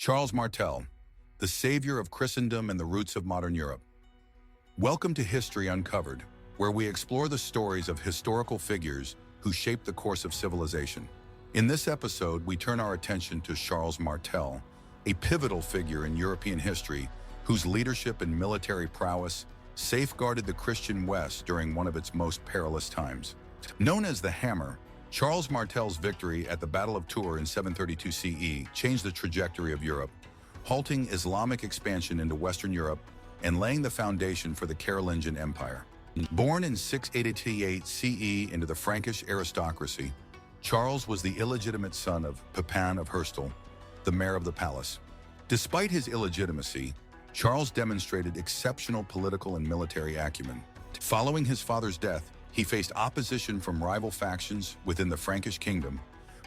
Charles Martel, the savior of Christendom and the roots of modern Europe. Welcome to History Uncovered, where we explore the stories of historical figures who shaped the course of civilization. In this episode, we turn our attention to Charles Martel, a pivotal figure in European history whose leadership and military prowess safeguarded the Christian West during one of its most perilous times. Known as the Hammer, Charles Martel's victory at the Battle of Tours in 732 CE changed the trajectory of Europe, halting Islamic expansion into Western Europe and laying the foundation for the Carolingian Empire. Born in 688 CE into the Frankish aristocracy, Charles was the illegitimate son of Pepin of Herstal, the mayor of the palace. Despite his illegitimacy, Charles demonstrated exceptional political and military acumen. Following his father's death, he faced opposition from rival factions within the Frankish kingdom,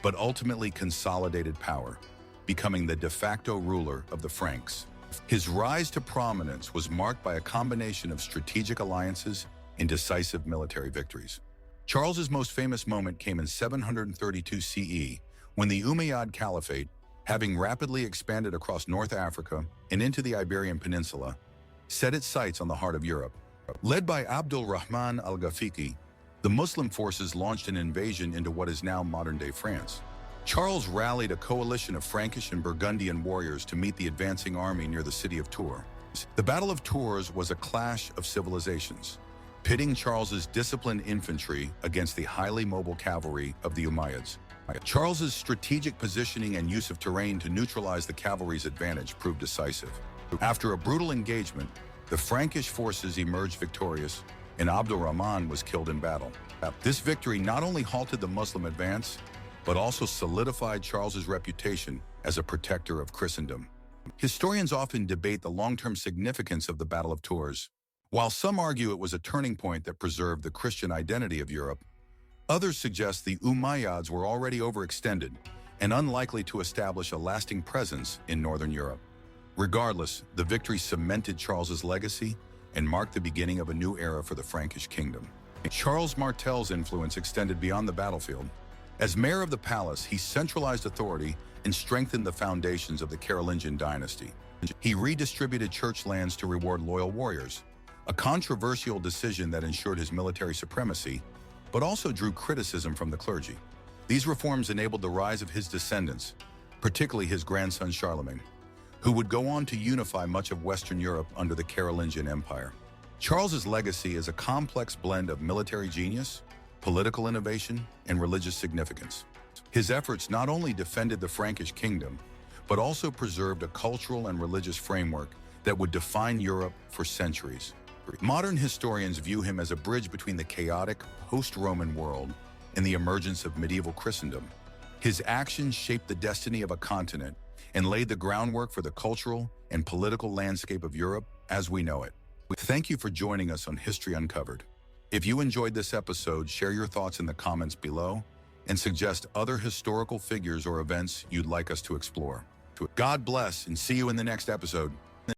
but ultimately consolidated power, becoming the de facto ruler of the Franks. His rise to prominence was marked by a combination of strategic alliances and decisive military victories. Charles's most famous moment came in 732 CE, when the Umayyad Caliphate, having rapidly expanded across North Africa and into the Iberian Peninsula, set its sights on the heart of Europe. Led by Abdul Rahman al-Ghafiqi, the Muslim forces launched an invasion into what is now modern-day France. Charles rallied a coalition of Frankish and Burgundian warriors to meet the advancing army near the city of Tours. The Battle of Tours was a clash of civilizations, pitting Charles's disciplined infantry against the highly mobile cavalry of the Umayyads. Charles's strategic positioning and use of terrain to neutralize the cavalry's advantage proved decisive. After a brutal engagement, the Frankish forces emerged victorious, and Abdul Rahman was killed in battle. This victory not only halted the Muslim advance, but also solidified Charles's reputation as a protector of Christendom. Historians often debate the long-term significance of the Battle of Tours. While some argue it was a turning point that preserved the Christian identity of Europe, others suggest the Umayyads were already overextended and unlikely to establish a lasting presence in northern Europe. Regardless, the victory cemented Charles's legacy and marked the beginning of a new era for the Frankish kingdom. Charles Martel's influence extended beyond the battlefield. As mayor of the palace, he centralized authority and strengthened the foundations of the Carolingian dynasty. He redistributed church lands to reward loyal warriors, a controversial decision that ensured his military supremacy, but also drew criticism from the clergy. These reforms enabled the rise of his descendants, particularly his grandson Charlemagne, who would go on to unify much of Western Europe under the Carolingian Empire. Charles's legacy is a complex blend of military genius, political innovation, and religious significance. His efforts not only defended the Frankish kingdom, but also preserved a cultural and religious framework that would define Europe for centuries. Modern historians view him as a bridge between the chaotic post-Roman world and the emergence of medieval Christendom. His actions shaped the destiny of a continent and laid the groundwork for the cultural and political landscape of Europe as we know it. Thank you for joining us on History Uncovered. If you enjoyed this episode, share your thoughts in the comments below and suggest other historical figures or events you'd like us to explore. God bless and see you in the next episode.